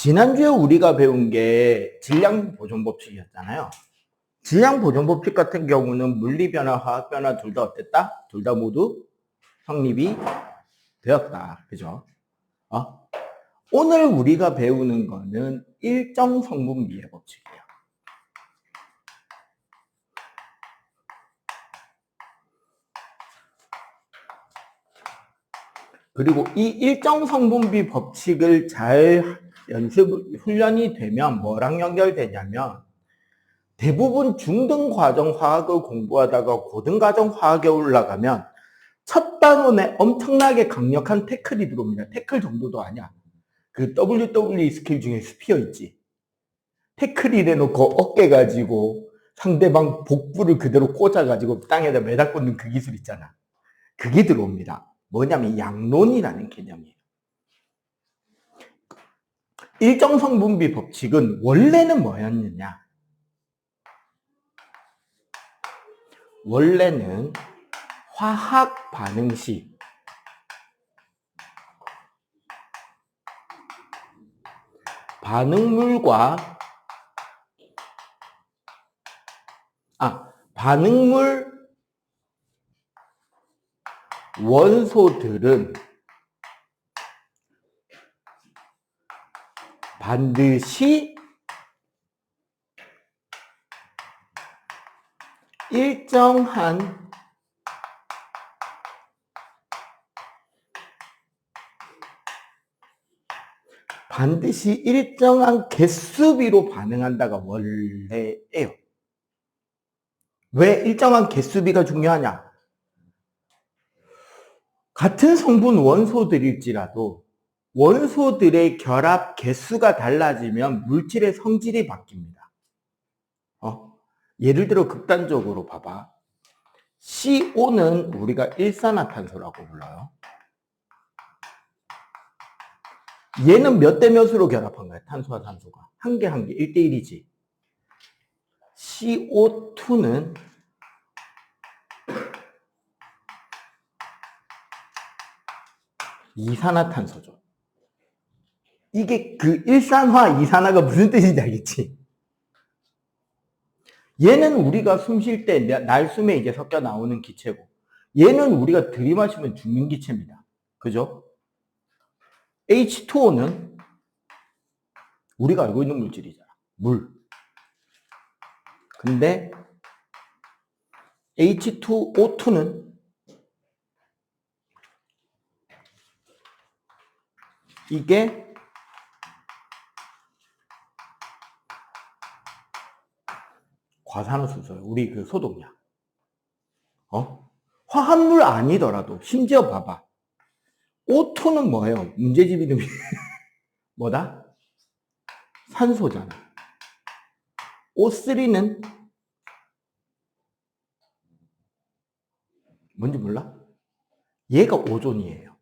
지난주에 우리가 배운 게 질량 보존 법칙이었잖아요. 질량 보존 법칙 같은 경우는 물리 변화, 화학 변화 둘 다 어땠다? 둘 다 모두 성립이 되었다. 그죠? 오늘 우리가 배우는 거는 일정 성분비의 법칙이에요. 그리고 이 일정 성분비 법칙을 잘 훈련이 되면 뭐랑 연결되냐면 대부분 중등 과정 화학을 공부하다가 고등 과정 화학에 올라가면 첫 단원에 엄청나게 강력한 태클이 들어옵니다. 태클 정도도 아니야. 그 WWE 스킬 중에 스피어 있지. 태클이 내놓고 어깨 가지고 상대방 복부를 그대로 꽂아가지고 땅에다 매다 꽂는 그 기술 있잖아. 그게 들어옵니다. 뭐냐면 양론이라는 개념이에요. 일정 성분비 법칙은 원래는 뭐였느냐? 원래는 화학 반응 시 반응물 원소들은 반드시 일정한 개수비로 반응한다가 원래예요. 왜 일정한 개수비가 중요하냐? 같은 성분 원소들일지라도 원소들의 결합 개수가 달라지면 물질의 성질이 바뀝니다. 예를 들어 극단적으로 봐봐. CO는 우리가 일산화탄소라고 불러요. 얘는 몇 대 몇으로 결합한 거야? 탄소와 탄소가. 한 개 1대1이지. CO2는 이산화탄소죠. 이게 그 일산화, 이산화가 무슨 뜻인지 알겠지? 얘는 우리가 숨 쉴 때 날숨에 이제 섞여 나오는 기체고, 얘는 우리가 들이마시면 죽는 기체입니다. 그죠? H2O는 우리가 알고 있는 물질이잖아. 물. 근데 H2O2는 이게 과산화수소예요. 우리 그 소독약. 화합물 아니더라도 심지어 봐봐. O2는 뭐예요? 문제집 이름이 뭐다? 산소잖아. O3는 뭔지 몰라? 얘가 오존이에요.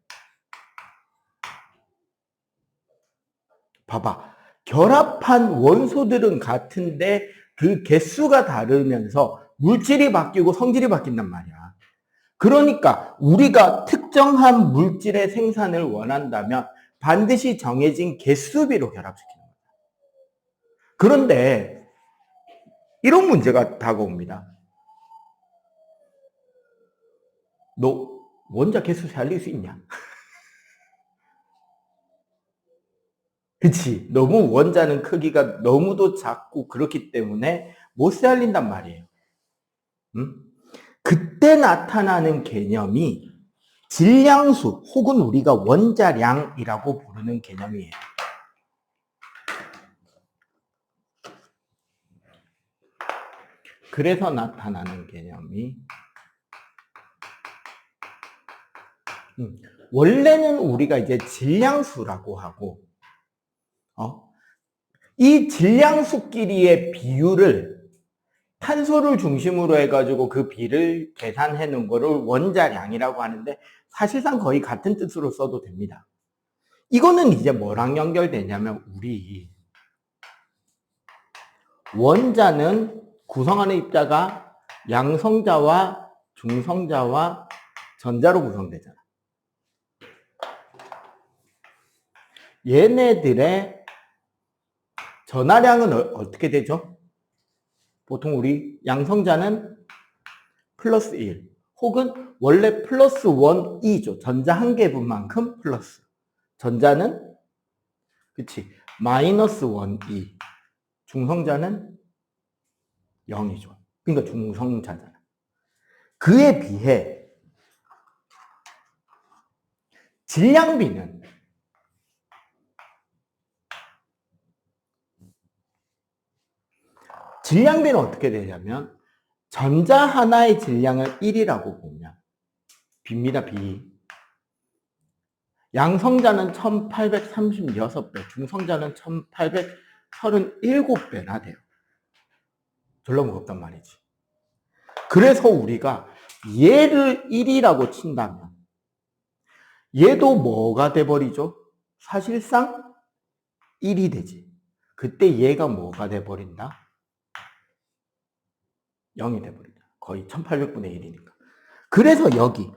봐봐. 결합한 원소들은 같은데 그 개수가 다르면서 물질이 바뀌고 성질이 바뀐단 말이야. 그러니까 우리가 특정한 물질의 생산을 원한다면 반드시 정해진 개수비로 결합시키는 거야. 그런데 이런 문제가 다가옵니다. 너 원자 개수 살릴 수 있냐? 그치? 너무 원자는 크기가 너무도 작고 그렇기 때문에 못 살린단 말이에요. 응? 그때 나타나는 개념이 질량수 혹은 우리가 원자량이라고 부르는 개념이에요. 그래서 나타나는 개념이 원래는 우리가 이제 질량수라고 하고 이 질량수끼리의 비율을 탄소를 중심으로 해가지고 그 비를 계산해 놓은 거를 원자량이라고 하는데 사실상 거의 같은 뜻으로 써도 됩니다. 이거는 이제 뭐랑 연결되냐면 우리 원자는 구성하는 입자가 양성자와 중성자와 전자로 구성되잖아. 얘네들의 전하량은 어떻게 되죠? 보통 우리 양성자는 플러스 1 혹은 원래 플러스 1이죠. 전자 한 개분만큼 플러스. 전자는 그치 마이너스 1이. 중성자는 0이죠. 그러니까 중성자잖아. 그에 비해 질량비는 어떻게 되냐면 전자 하나의 질량을 1이라고 보면 B입니다. B. 양성자는 1836배, 중성자는 1837배나 돼요. 졸라 무겁단 말이지. 그래서 우리가 얘를 1이라고 친다면 얘도 뭐가 돼버리죠? 사실상 1이 되지. 그때 얘가 뭐가 돼버린다? 0이 돼버린다. 거의 1800분의 1이니까. 그래서 여기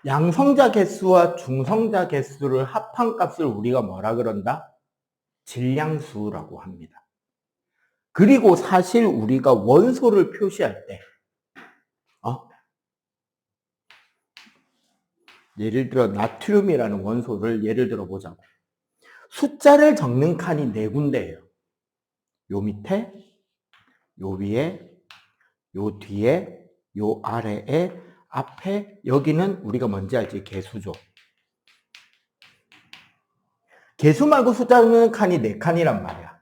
양성자 개수와 중성자 개수를 합한 값을 우리가 뭐라 그런다? 질량수라고 합니다. 그리고 사실 우리가 원소를 표시할 때 예를 들어 나트륨이라는 원소를 예를 들어 보자고. 숫자를 적는 칸이 4군데예요. 요 밑에, 요 위에, 요 뒤에, 요 아래에, 앞에, 여기는 우리가 뭔지 알지? 개수죠. 개수 말고 숫자 적는 칸이 4칸이란 말이야.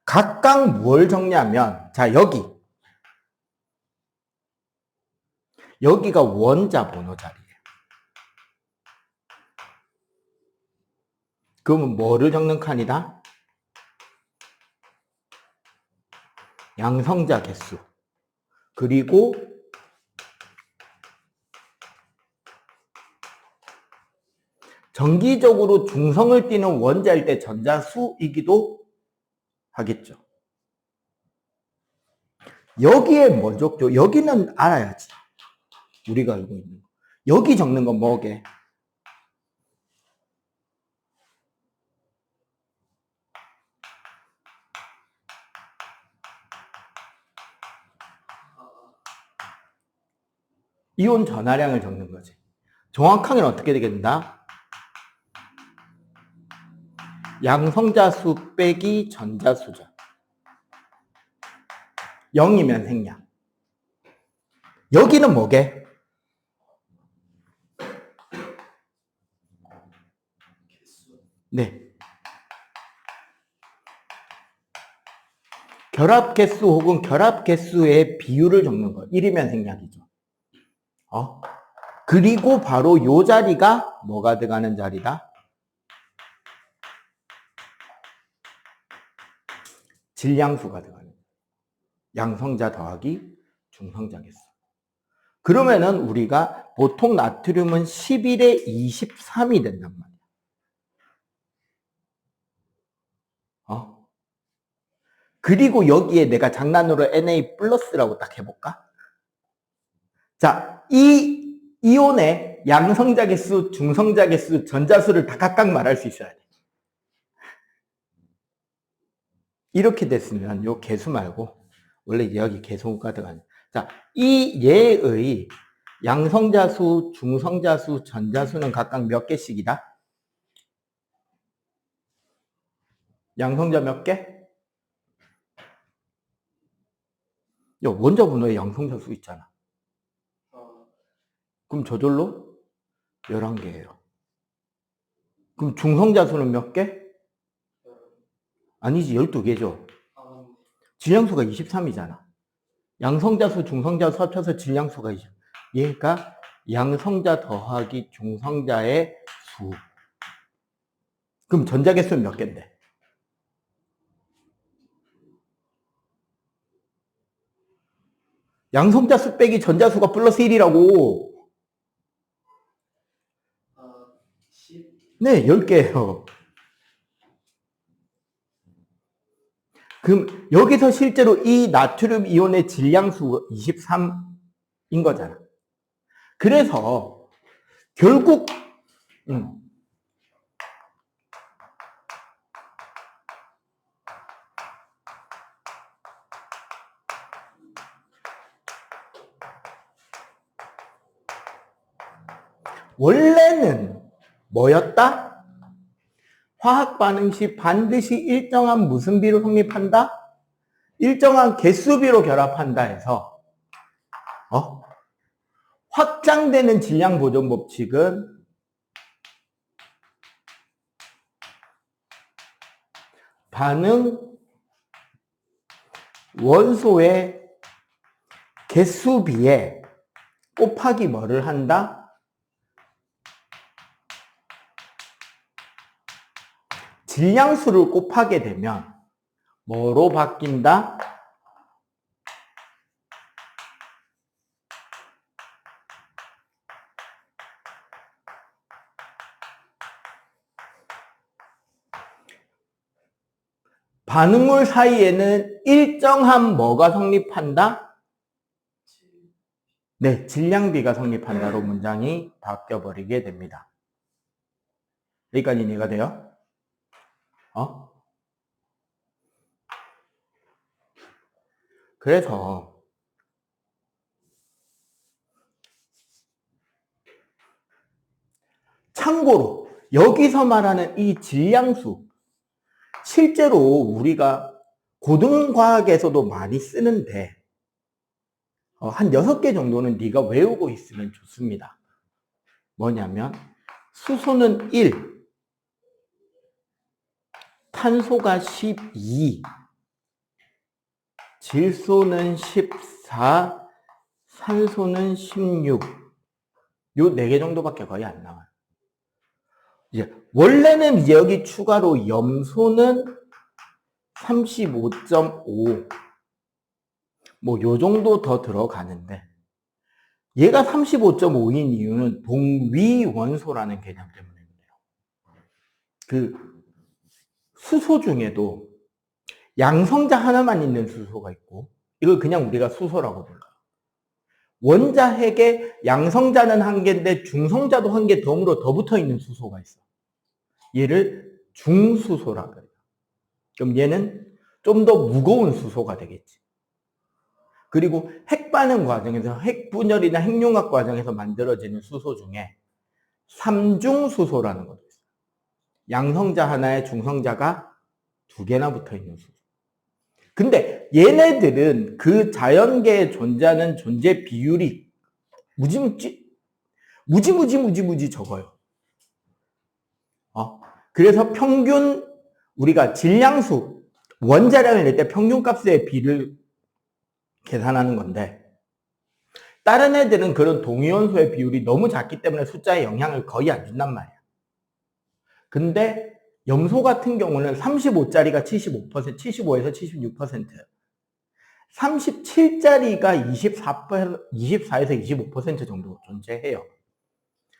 각각 뭘 적냐면, 자, 여기가 원자 번호 자리예요. 그러면 뭐를 적는 칸이다? 양성자 개수. 그리고 정기적으로 중성을 띠는 원자일 때 전자수이기도 하겠죠. 여기에 뭐 적죠? 여기는 알아야지. 우리가 알고 있는 거. 여기 적는 건 뭐게? 이온 전하량을 적는 거지. 정확하게는 어떻게 되겠다? 양성자수 빼기 전자수죠. 0이면 생량. 여기는 뭐게? 네. 결합개수 혹은 결합개수의 비율을 적는 거. 1이면 생략이죠. 그리고 바로 요 자리가 뭐가 들어가는 자리다? 질량수가 들어가는. 양성자 더하기 중성자 개수. 그러면은 우리가 보통 나트륨은 11에 23이 된단 말이야. 그리고 여기에 내가 장난으로 Na 플러스라고 딱 해볼까? 자, 이 이온의 양성자 개수, 중성자 개수, 전자수를 다 각각 말할 수 있어야 돼. 이렇게 됐으면 요 개수 말고 원래 여기 개수가 들어가는. 자, 이 얘의 양성자수, 중성자수, 전자수는 각각 몇 개씩이다? 양성자 몇 개? 원자 번호에 양성자수 있잖아. 그럼 저절로 11개예요. 그럼 중성자수는 몇 개? 아니지, 12개죠. 질량수가 23이잖아. 양성자수, 중성자수 합쳐서 질량수가 20. 얘가 양성자 더하기 중성자의 수. 그럼 전자개수는 몇 개인데? 양성자수 빼기 전자수가 플러스 1이라고. 네, 10개예요. 그럼 여기서 실제로 이 나트륨 이온의 질량수가 23인 거잖아. 그래서 결국 원래는 뭐였다? 화학 반응 시 반드시 일정한 무슨 비로 성립한다? 일정한 개수비로 결합한다 해서 확장되는 질량 보존 법칙은 반응 원소의 개수비에 곱하기 뭐를 한다? 질량수를 곱하게 되면 뭐로 바뀐다? 반응물 사이에는 일정한 뭐가 성립한다? 네, 질량비가 성립한다로 문장이 바뀌어버리게 됩니다. 여기까지 이해가 돼요? 그래서 참고로 여기서 말하는 이 질량수 실제로 우리가 고등과학에서도 많이 쓰는데 한 6개 정도는 네가 외우고 있으면 좋습니다. 뭐냐면 수소는 1, 탄소가 12, 질소는 14, 산소는 16. 요 4개 정도밖에 거의 안 나와요. 이제 원래는 이제 여기 추가로 염소는 35.5 뭐 요 정도 더 들어가는데 얘가 35.5인 이유는 동위원소라는 개념 때문입니다. 그 수소 중에도 양성자 하나만 있는 수소가 있고 이걸 그냥 우리가 수소라고 불러요. 원자 핵에 양성자는 한 개인데 중성자도 한 개 덤으로 더 붙어 있는 수소가 있어. 얘를 중수소라고 해요. 그럼 얘는 좀 더 무거운 수소가 되겠지. 그리고 핵반응 과정에서 핵분열이나 핵융합 과정에서 만들어지는 수소 중에 삼중수소라는 것도 있어요. 양성자 하나에 중성자가 2개나 붙어 있는 수소. 근데 얘네들은 그 자연계에 존재하는 존재 비율이 무지 적어요. 그래서 평균 우리가 질량수 원자량을 낼 때 평균값의 비를 계산하는 건데 다른 애들은 그런 동위원소의 비율이 너무 작기 때문에 숫자에 영향을 거의 안 준단 말이야. 근데 염소 같은 경우는 35짜리가 75%, 75에서 76%, 37짜리가 24에서 25% 정도 존재해요.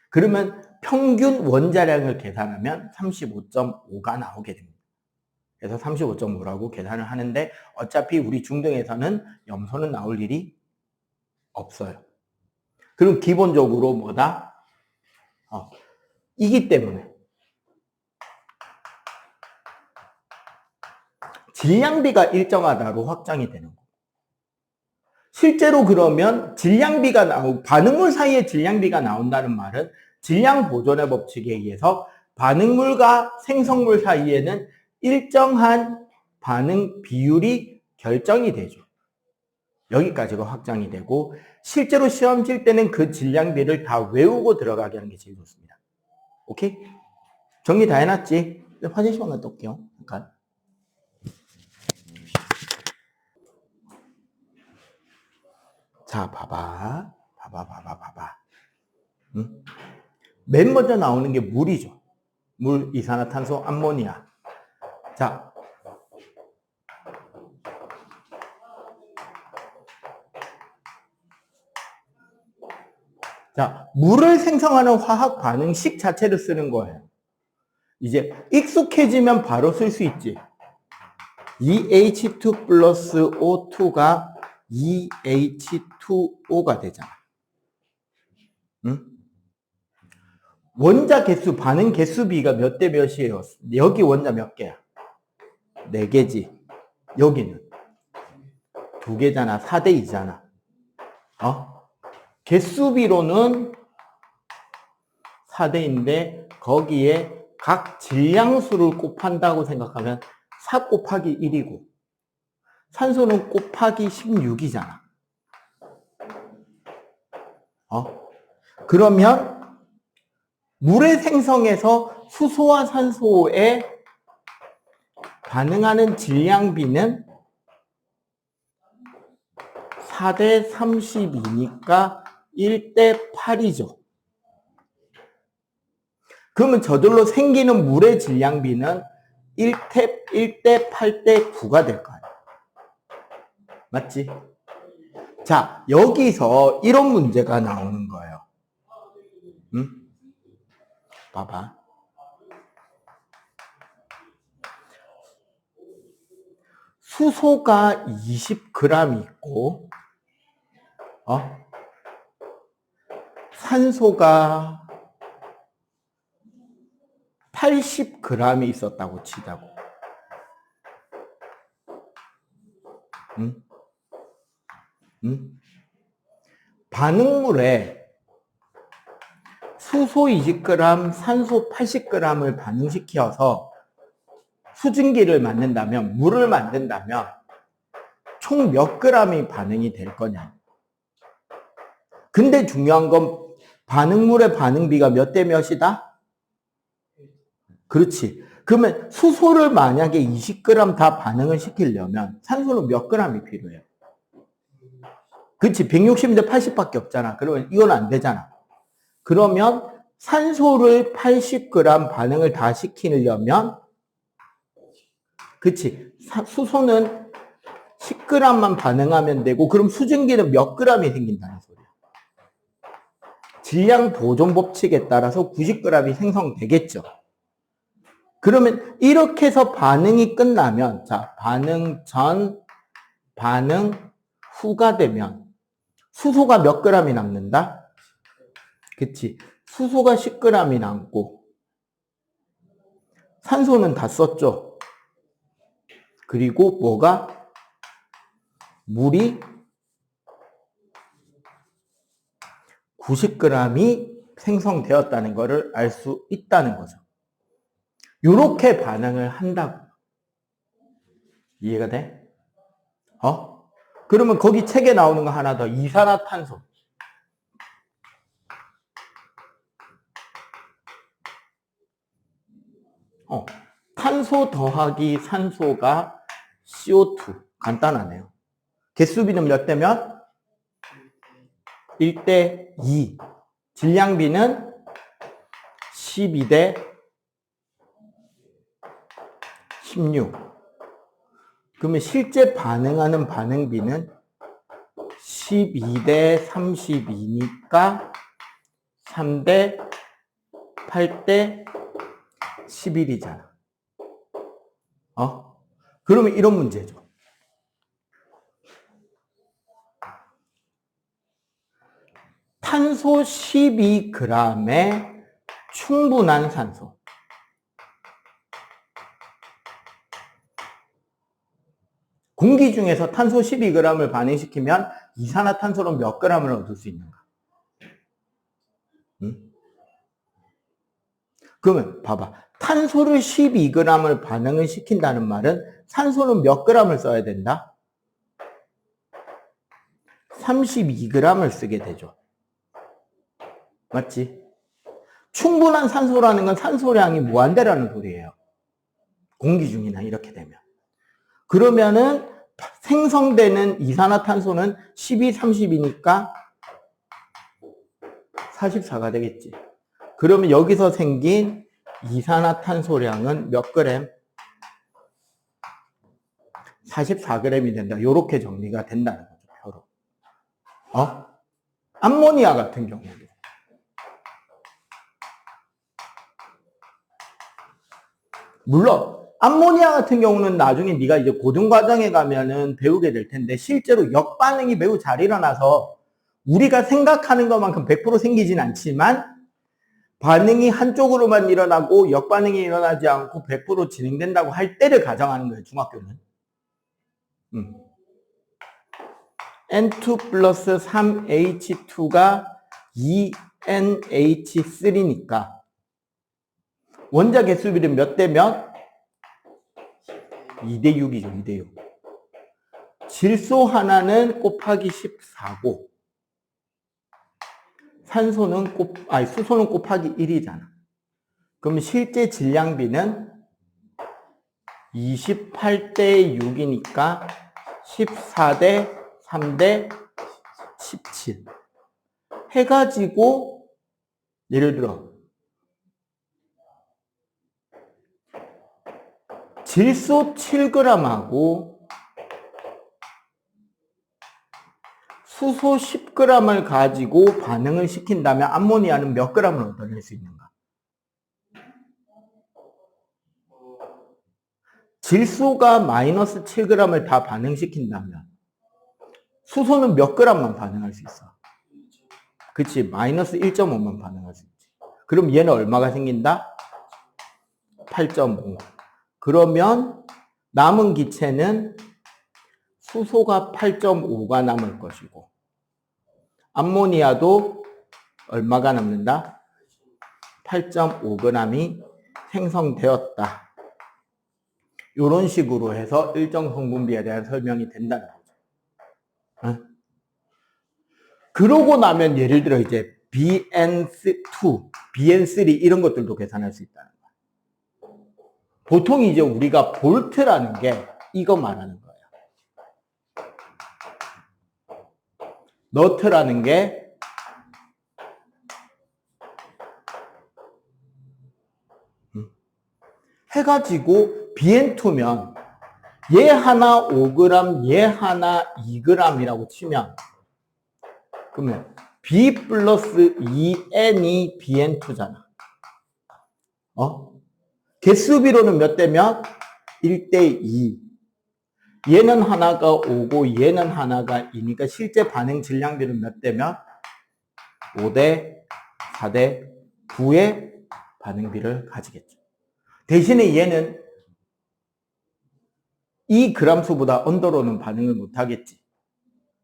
그러면 평균 원자량을 계산하면 35.5가 나오게 됩니다. 그래서 35.5라고 계산을 하는데 어차피 우리 중등에서는 염소는 나올 일이 없어요. 그럼 기본적으로 뭐다? 이기 때문에 질량비가 일정하다로 확장이 되는 거고 실제로 그러면 질량비가 반응물 사이에 질량비가 나온다는 말은 질량 보존의 법칙에 의해서 반응물과 생성물 사이에는 일정한 반응 비율이 결정이 되죠. 여기까지가 확장이 되고 실제로 시험 칠 때는 그 질량비를 다 외우고 들어가게 하는 게 제일 좋습니다. 오케이? 정리 다 해놨지? 화장실만 갔다 올게요. 잠깐. 자, 봐봐. 응? 맨 먼저 나오는 게 물이죠. 물, 이산화탄소, 암모니아. 자, 물을 생성하는 화학 반응식 자체를 쓰는 거예요. 이제 익숙해지면 바로 쓸 수 있지. 2H2 플러스 O2가 2H2O가 되잖아. 응? 원자 개수, 반응 개수 비가 몇 대 몇이에요? 여기 원자 몇 개야? 4개지. 여기는 2개잖아. 4대 2잖아. 개수 비로는 4대인데 거기에 각 질량수를 곱한다고 생각하면 4 곱하기 1이고 산소는 곱하기 16이잖아. 그러면 물의 생성에서 수소와 산소에 반응하는 질량비는 4대 32니까 1대 8이죠. 그러면 저절로 생기는 물의 질량비는 1대 8대 9가 될 거 아니야. 맞지? 자, 여기서 이런 문제가 나오는 거예요. 응? 봐봐. 수소가 20g 있고, 산소가 80g 있었다고 치자고. 응? 응? 반응물에 수소 20g, 산소 80g을 반응시켜서 수증기를 만든다면, 물을 만든다면 총 몇 g이 반응이 될 거냐. 근데 중요한 건 반응물의 반응비가 몇 대 몇이다? 그렇지. 그러면 수소를 만약에 20g 다 반응을 시키려면 산소는 몇 g이 필요해요? 그렇지. 160인데 80밖에 없잖아. 그러면 이건 안 되잖아. 그러면 산소를 80g 반응을 다 시키려면 그치. 수소는 10g만 반응하면 되고 그럼 수증기는 몇 g이 생긴다는 소리야. 질량 보존 법칙에 따라서 90g이 생성되겠죠. 그러면 이렇게 해서 반응이 끝나면 자, 반응 전, 반응 후가 되면 수소가 몇 g이 남는다? 그치. 수소가 10g이 남고 산소는 다 썼죠. 그리고 뭐가? 물이 90g이 생성되었다는 것을 알 수 있다는 거죠. 이렇게 반응을 한다고. 이해가 돼? 그러면 거기 책에 나오는 거 하나 더. 이산화탄소. 탄소 더하기 산소가 CO2. 간단하네요. 개수비는 몇 대 몇? 1대 2. 질량비는 12대 16. 그러면 실제 반응하는 반응비는 12대 32니까 3대 8대 11이잖아. 그러면 이런 문제죠. 탄소 12g에 충분한 산소. 공기 중에서 탄소 12g을 반응시키면 이산화탄소로 몇 g을 얻을 수 있는가? 응? 그러면 봐봐. 탄소를 12g을 반응을 시킨다는 말은 산소는 몇 g을 써야 된다? 32g을 쓰게 되죠. 맞지? 충분한 산소라는 건 산소량이 무한대라는 소리예요. 공기 중이나 이렇게 되면. 그러면은 생성되는 이산화탄소는 12, 30이니까 44가 되겠지. 그러면 여기서 생긴 이산화탄소량은 몇 그램? 44g이 된다. 이렇게 정리가 된다는 거죠. 표로. 암모니아 같은 경우도. 물론 암모니아 같은 경우는 나중에 네가 이제 고등과정에 가면은 배우게 될 텐데 실제로 역반응이 매우 잘 일어나서 우리가 생각하는 것만큼 100% 생기진 않지만 반응이 한쪽으로만 일어나고 역반응이 일어나지 않고 100% 진행된다고 할 때를 가정하는 거예요, 중학교는. N2 플러스 3H2가 2NH3니까 원자 개수비는 몇 대 몇? 2대 6이죠, 2대 6. 질소 하나는 곱하기 14고 수소는 곱하기 1이잖아. 그럼 실제 질량비는 28대 6이니까 14대 3대 17 해가지고 예를 들어 질소 7g하고 수소 10g을 가지고 반응을 시킨다면 암모니아는 몇 g을 얻어낼 수 있는가? 질소가 마이너스 7g을 다 반응시킨다면 수소는 몇 g만 반응할 수 있어? 그치, 마이너스 1.5만 반응할 수 있지. 그럼 얘는 얼마가 생긴다? 8.5. 그러면 남은 기체는 수소가 8.5가 남을 것이고 암모니아도 얼마가 남는다? 8.5g이 생성되었다. 이런 식으로 해서 일정 성분비에 대한 설명이 된다는 거죠. 그러고 나면 예를 들어 이제 BN2, BN3 이런 것들도 계산할 수 있다는 거야. 보통 이제 우리가 볼트라는 게 이거 말하는 거예요. 너트라는 게 해가지고 BN2면 얘 하나 5g, 얘 하나 2g이라고 치면 그러면 B 플러스 2N이 BN2잖아. 개수비로는 몇 대 몇? 1대 2. 얘는 하나가 5고 얘는 하나가 2니까 실제 반응 질량비는 몇 대 몇? 5대 4대 9의 반응비를 가지겠죠. 대신에 얘는 이 그람수보다 언더로는 반응을 못하겠지.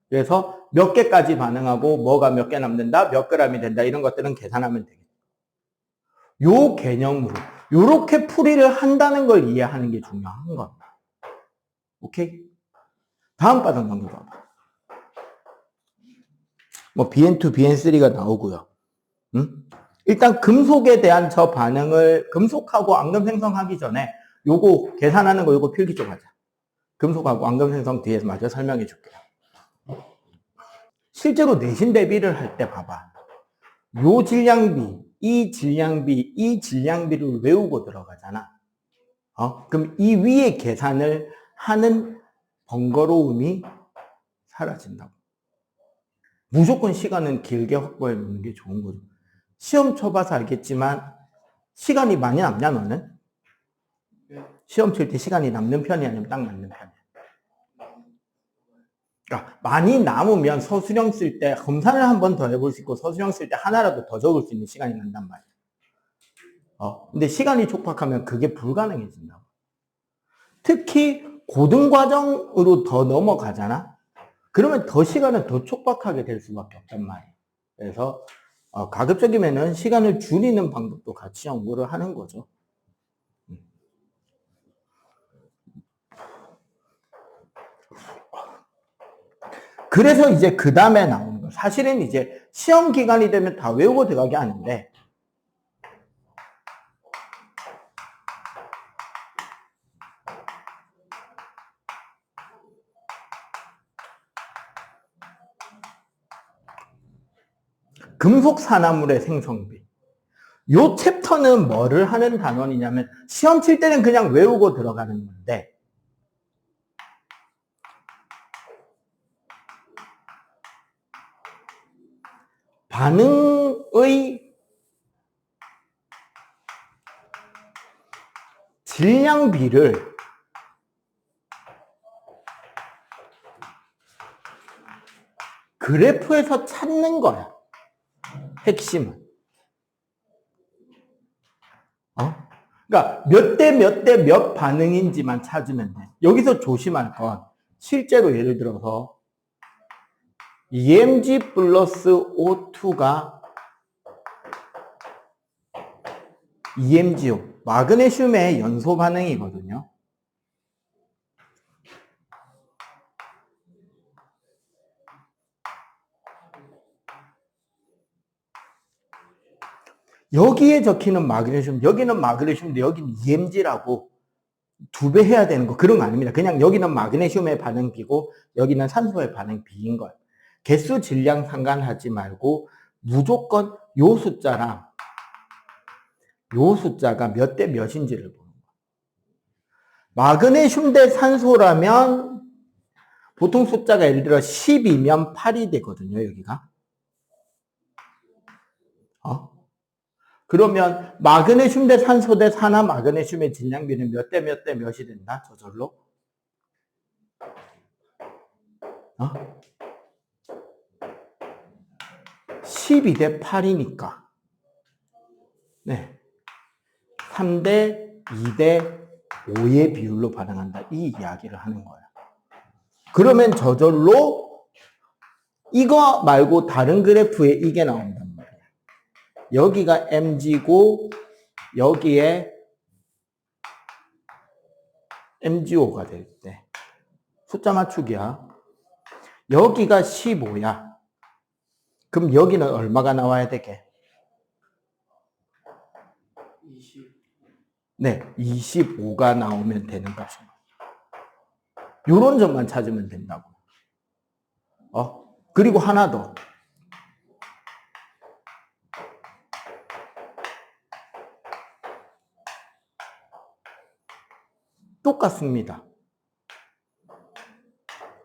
그래서 몇 개까지 반응하고 뭐가 몇 개 남는다, 몇 g이 된다 이런 것들은 계산하면 되겠죠. 요 개념으로 요렇게 풀이를 한다는 걸 이해하는 게 중요한 겁니다. 오케이? 다음 과정 넘겨봐봐. 뭐 BN2, BN3가 나오고요. 일단 금속에 대한 저 반응을 금속하고 앙금 생성하기 전에 요거 계산하는 거 요거 필기 좀 하자. 금속하고 앙금 생성 뒤에서 마저 설명해 줄게요. 실제로 내신 대비를 할 때 봐봐. 요 질량비, 이 질량비, 이 질량비를 외우고 들어가잖아. 그럼 이 위에 계산을 하는 번거로움이 사라진다고. 무조건 시간은 길게 확보해 놓는 게 좋은 거죠. 시험 쳐봐서 알겠지만 시간이 많이 남냐 너는? 시험 칠 때 시간이 남는 편이 아니면 딱 맞는 편이야? 그러니까 많이 남으면 서술형 쓸 때 검사를 한 번 더 해볼 수 있고 서술형 쓸 때 하나라도 더 적을 수 있는 시간이 난단 말이야. 근데 시간이 촉박하면 그게 불가능해진다. 특히 고등과정으로 더 넘어가잖아? 그러면 더 시간은 더 촉박하게 될 수밖에 없단 말이야. 그래서 가급적이면은 시간을 줄이는 방법도 같이 연구를 하는 거죠. 그래서 이제 그 다음에 나오는 거. 사실은 이제 시험 기간이 되면 다 외우고 들어가게 하는데 금속 산화물의 생성비. 요 챕터는 뭐를 하는 단원이냐면 시험 칠 때는 그냥 외우고 들어가는 건데 반응의 질량비를 그래프에서 찾는 거야. 핵심은. 그러니까 몇 대 몇 대 몇 반응인지만 찾으면 돼. 여기서 조심할 건 실제로 예를 들어서 EMG 플러스 O2가 EMGO, 마그네슘의 연소 반응이거든요. 여기에 적히는 마그네슘, 여기는 마그네슘인데 여기는 EMG라고 2배 해야 되는 거 그런 거 아닙니다. 그냥 여기는 마그네슘의 반응 B고 여기는 산소의 반응 B인 거예요. 개수 질량 상관하지 말고 무조건 요 숫자랑 요 숫자가 몇 대 몇인지를 보는 거예요. 마그네슘 대 산소라면 보통 숫자가 예를 들어 10이면 8이 되거든요, 여기가. 그러면 마그네슘 대 산소 대 산화 마그네슘의 질량비는 몇 대 몇 대 몇이 된다? 저절로? 12대 8이니까. 네. 3대 2대 5의 비율로 반응한다. 이 이야기를 하는 거야. 그러면 저절로 이거 말고 다른 그래프에 이게 나온단 말이야. 여기가 mg고 여기에 mgo가 될 때 숫자 맞추기야. 여기가 15야. 그럼 여기는 얼마가 나와야 되게? 20. 네, 25가 나오면 되는 값입니다. 요런 점만 찾으면 된다고. 그리고 하나 더. 똑같습니다.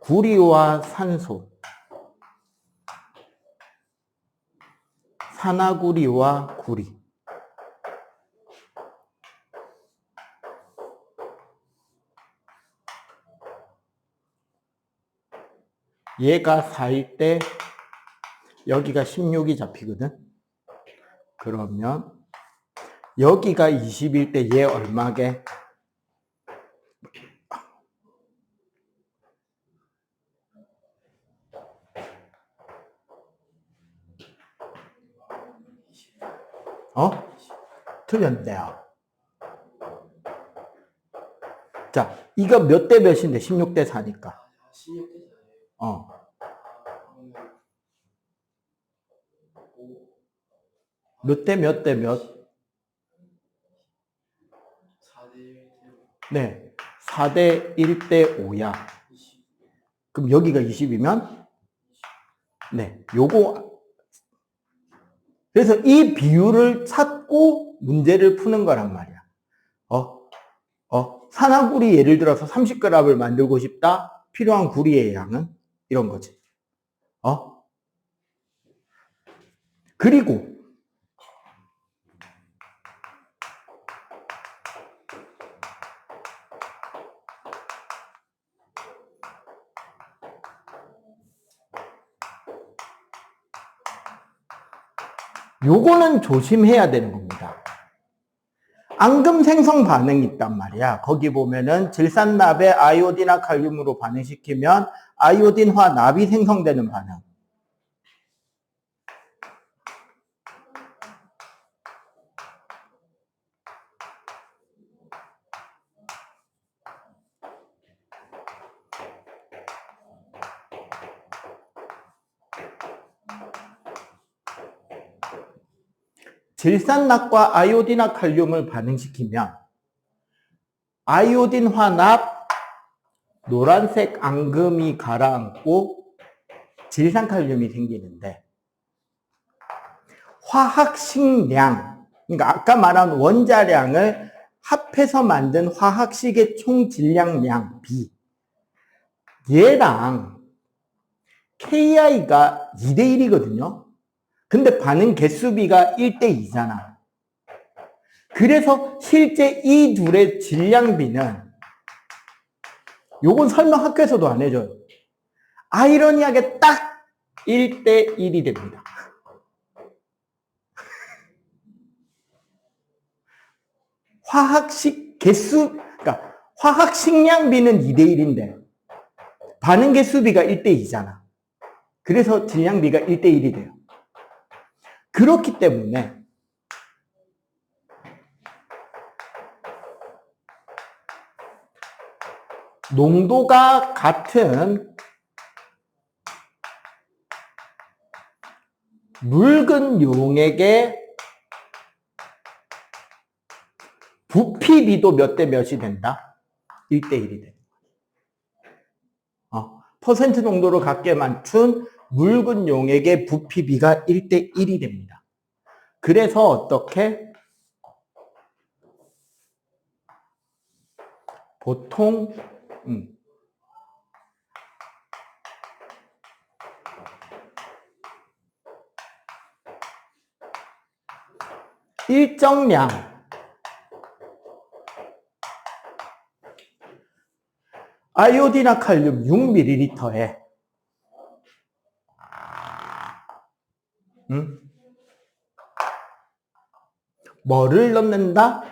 구리와 산소, 산화구리와 구리. 얘가 4일 때 여기가 16이 잡히거든. 그러면 여기가 20일 때 얘 얼마게? 틀렸대요. 자, 이거 몇 대 몇인데? 16대 4니까. 16대 4예요. 몇 대 몇 대 몇? 4대 1대 네. 4대 1대 5야. 20. 그럼 여기가 20이면? 네. 요거. 그래서 이 비율을 찾고 문제를 푸는 거란 말이야. 산화구리 예를 들어서 30g을 만들고 싶다. 필요한 구리의 양은? 이런 거지. 그리고 요거는 조심해야 되는 겁니다. 앙금 생성 반응이 있단 말이야. 거기 보면은 질산납에 아이오딘과 칼륨으로 반응시키면 아이오딘화 납이 생성되는 반응. 질산납과 아이오딘화 칼륨을 반응시키면 아이오딘 화납 노란색 앙금이 가라앉고 질산칼륨이 생기는데 화학식량, 그러니까 아까 말한 원자량을 합해서 만든 화학식의 총 질량량 B, 얘랑 KI가 2대 1이거든요. 근데 반응 개수비가 1대 2잖아. 그래서 실제 이 둘의 질량비는 요건 설명 학교에서도 안 해줘요. 아이러니하게 딱 1대1이 됩니다. 화학식 개수, 그러니까 화학 식량비는 2대1인데 반응 개수비가 1대2잖아. 그래서 질량비가 1대1이 돼요. 그렇기 때문에 농도가 같은 묽은 용액의 부피비도 몇 대 몇이 된다? 1대1이 돼. 퍼센트 농도를 같게 맞춘 묽은 용액의 부피비가 1대1이 됩니다. 그래서 어떻게? 보통 일정량 아이오딘이나 칼륨 6ml에 뭐를 넣는다?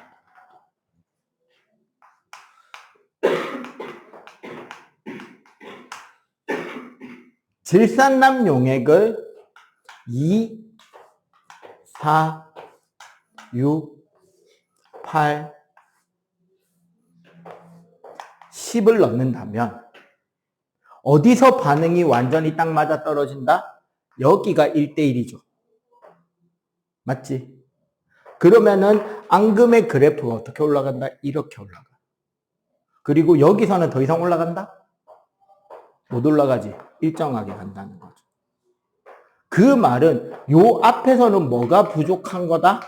질산납 용액을 2, 4, 6, 8, 10을 넣는다면 어디서 반응이 완전히 딱 맞아 떨어진다? 여기가 1대1이죠. 맞지? 그러면은 앙금의 그래프가 어떻게 올라간다? 이렇게 올라가. 그리고 여기서는 더 이상 올라간다? 못 올라가지. 일정하게 간다는 거죠. 그 말은 요 앞에서는 뭐가 부족한 거다?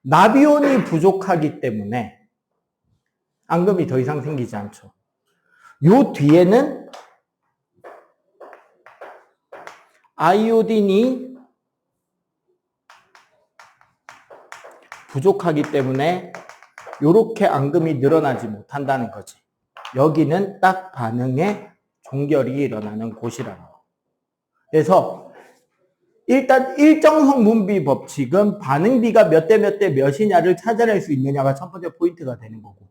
나비온이 부족하기 때문에 앙금이 더 이상 생기지 않죠. 요 뒤에는 아이오딘이 부족하기 때문에 요렇게 앙금이 늘어나지 못한다는 거지. 여기는 딱 반응의 종결이 일어나는 곳이라는 거. 그래서 일단 일정 성분비 법칙은 반응비가 몇 대 몇 대 몇이냐를 찾아낼 수 있느냐가 첫 번째 포인트가 되는 거고,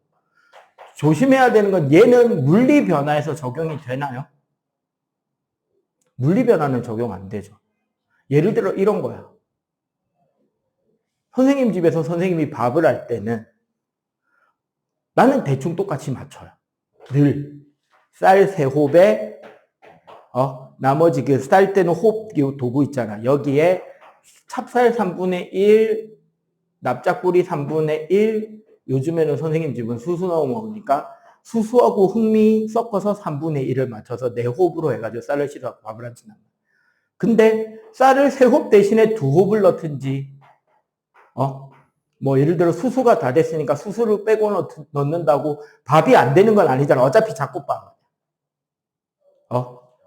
조심해야 되는 건 얘는 물리 변화에서 적용이 되나요? 물리 변화는 적용 안 되죠. 예를 들어 이런 거야. 선생님 집에서 선생님이 밥을 할 때는 나는 대충 똑같이 맞춰요. 늘 쌀 3홉에 나머지 그 쌀 때는 홉 도구 있잖아. 여기에 찹쌀 3분의 1, 납작뿌리 3분의 1, 요즘에는 선생님 집은 수수 넣어 먹으니까 수수하고 흑미 섞어서 3분의 1을 맞춰서 4홉으로 해가지고 쌀을 씻어 밥을 한친다. 근데 쌀을 3홉 대신에 2홉을 넣든지 뭐 예를 들어 수수가 다 됐으니까 수수를 빼고 넣는다고 밥이 안 되는 건 아니잖아. 어차피 자꾸 밥.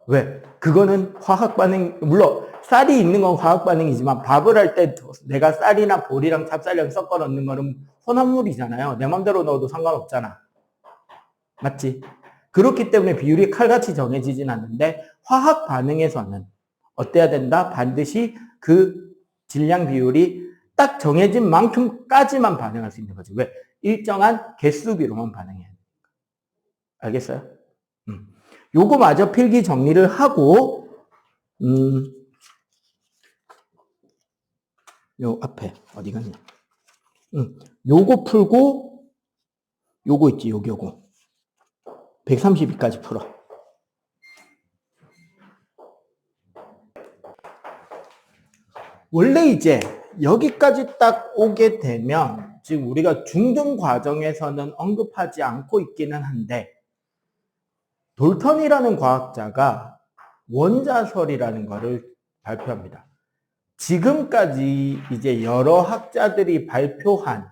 왜? 그거는 화학 반응, 물론 쌀이 있는 건 화학 반응이지만 밥을 할 때 내가 쌀이나 보리랑 찹쌀이랑 섞어 넣는 거는 혼합물이잖아요. 내 맘대로 넣어도 상관없잖아. 맞지? 그렇기 때문에 비율이 칼같이 정해지진 않는데 화학 반응에서는 어때야 된다? 반드시 그 질량 비율이 딱 정해진 만큼까지만 반응할 수 있는 거지. 왜? 일정한 개수비로만 반응해야 돼. 알겠어요? 요거 마저 필기 정리를 하고, 요 앞에, 어디 갔냐. 요거 풀고, 요거 있지, 요거. 132까지 풀어. 원래 이제 여기까지 딱 오게 되면 지금 우리가 중등 과정에서는 언급하지 않고 있기는 한데 돌턴이라는 과학자가 원자설이라는 것을 발표합니다. 지금까지 이제 여러 학자들이 발표한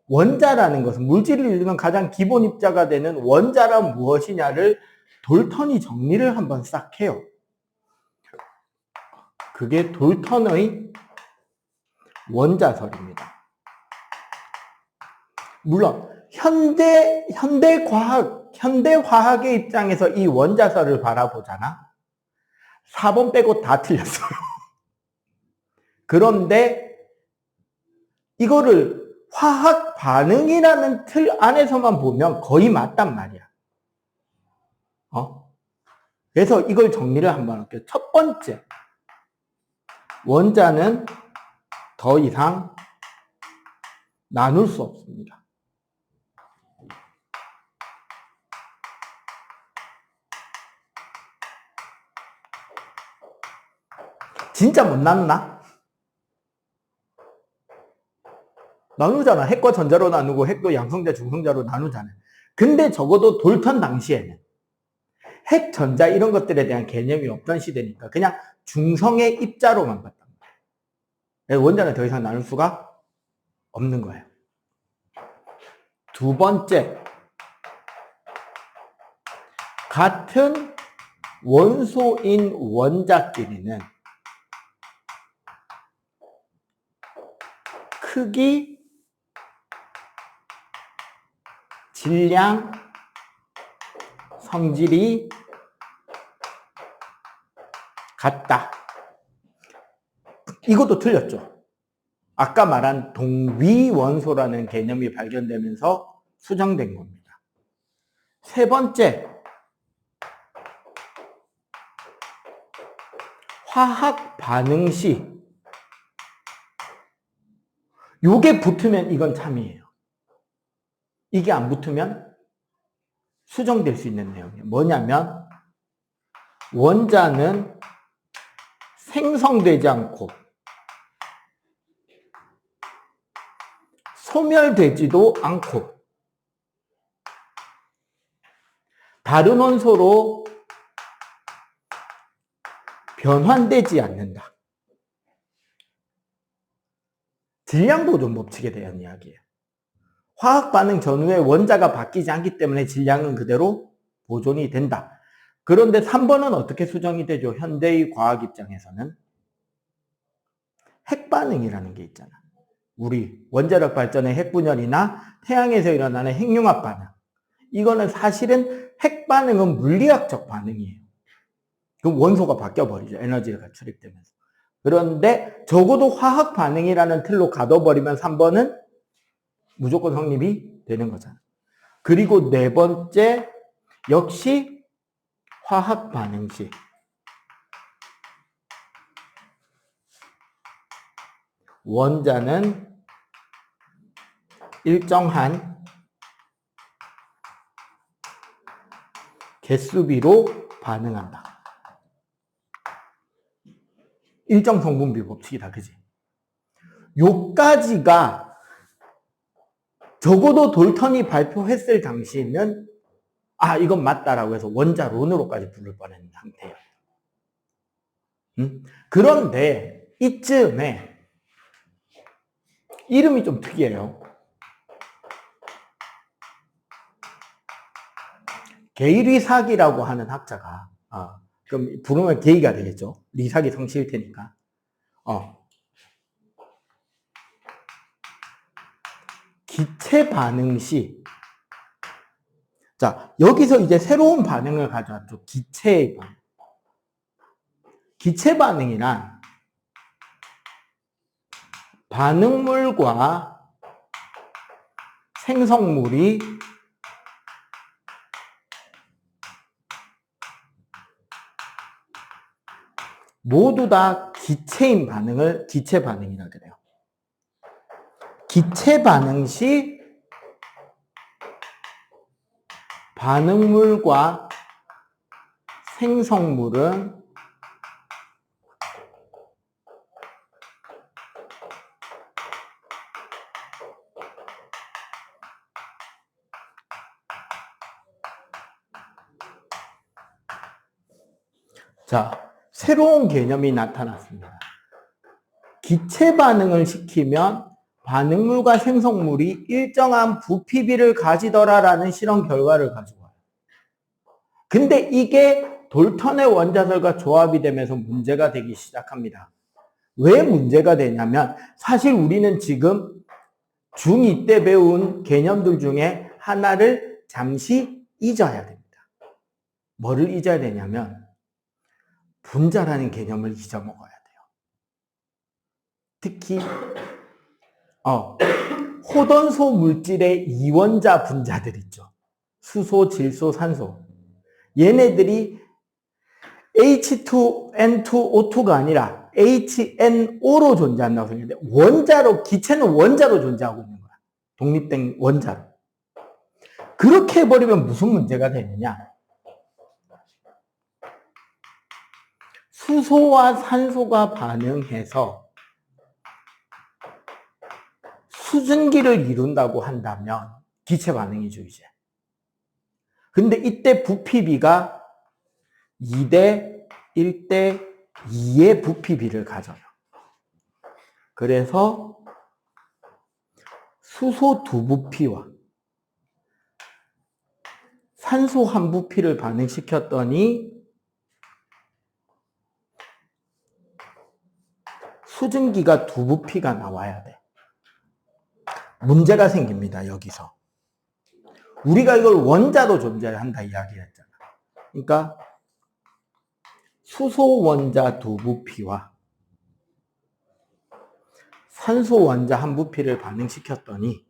원자라는 것은 물질을 이루는 가장 기본 입자가 되는 원자란 무엇이냐를 돌턴이 정리를 한번 싹 해요. 그게 돌턴의 원자설입니다. 물론 현대화학의 입장에서 이 원자설을 바라보잖아. 4번 빼고 다 틀렸어요. 그런데 이거를 화학 반응이라는 틀 안에서만 보면 거의 맞단 말이야. 그래서 이걸 정리를 한번 할게요. 첫 번째, 원자는 더 이상 나눌 수 없습니다. 진짜 못 나누나? 나누잖아. 핵과 전자로 나누고 핵도 양성자, 중성자로 나누잖아. 근데 적어도 돌턴 당시에는 핵, 전자 이런 것들에 대한 개념이 없던 시대니까 그냥 중성의 입자로만 봤단 말이에요. 원자는 더 이상 나눌 수가 없는 거예요. 두 번째, 같은 원소인 원자끼리는 크기, 질량, 성질이 같다. 이것도 틀렸죠. 아까 말한 동위원소라는 개념이 발견되면서 수정된 겁니다. 세 번째, 화학 반응 시 요게 붙으면 이건 참이에요. 이게 안 붙으면 수정될 수 있는 내용이에요. 뭐냐면 원자는 생성되지 않고 소멸되지도 않고 다른 원소로 변환되지 않는다. 질량 보존 법칙에 대한 이야기예요. 화학 반응 전후에 원자가 바뀌지 않기 때문에 질량은 그대로 보존이 된다. 그런데 3번은 어떻게 수정이 되죠? 현대의 과학 입장에서는 핵반응이라는 게 있잖아. 우리 원자력 발전의 핵분열이나 태양에서 일어나는 핵융합 반응. 이거는 사실은 핵반응은 물리학적 반응이에요. 그럼 원소가 바뀌어버리죠. 에너지가 출입되면서. 그런데 적어도 화학 반응이라는 틀로 가둬버리면 3번은 무조건 성립이 되는 거잖아. 그리고 네 번째, 역시 화학 반응 시 원자는 일정한 개수비로 반응한다. 일정 성분비 법칙이다, 그지? 요까지가 적어도 돌턴이 발표했을 당시에는 이건 맞다라고 해서 원자론으로까지 부를 뻔한 상태예요. 그런데 이쯤에 이름이 좀 특이해요. 게이리삭이라고 하는 학자가 그럼 부르면 게이가 되겠죠. 리삭이 성씨일 테니까. 기체 반응 시, 자, 여기서 이제 새로운 반응을 가져왔죠. 기체의 반응. 기체 반응이란 반응물과 생성물이 모두 다 기체인 반응을 기체 반응이라 그래요. 기체 반응 시 반응물과 생성물은 자, 새로운 개념이 나타났습니다. 기체 반응을 시키면 반응물과 생성물이 일정한 부피비를 가지더라라는 실험 결과를 가지고 와요. 근데 이게 돌턴의 원자설과 조합이 되면서 문제가 되기 시작합니다. 왜 문제가 되냐면 사실 우리는 지금 중2 때 배운 개념들 중에 하나를 잠시 잊어야 됩니다. 뭐를 잊어야 되냐면 분자라는 개념을 잊어먹어야 돼요. 특히 호돈소 물질의 이원자 분자들 있죠. 수소, 질소, 산소. 얘네들이 H2N2O2가 아니라 HNO로 존재한다고 생각해요. 원자로, 기체는 원자로 존재하고 있는 거야. 독립된 원자로. 그렇게 해버리면 무슨 문제가 되느냐? 수소와 산소가 반응해서 수증기를 이룬다고 한다면 기체 반응이죠, 이제. 근데 이때 부피비가 2대 1대 2의 부피비를 가져요. 그래서 수소 2부피와 산소 1부피를 반응시켰더니 수증기가 2부피가 나와야 돼. 문제가 생깁니다, 여기서. 우리가 이걸 원자로 존재한다 이야기했잖아. 그러니까 수소 원자 2부피와 산소 원자 1부피를 반응시켰더니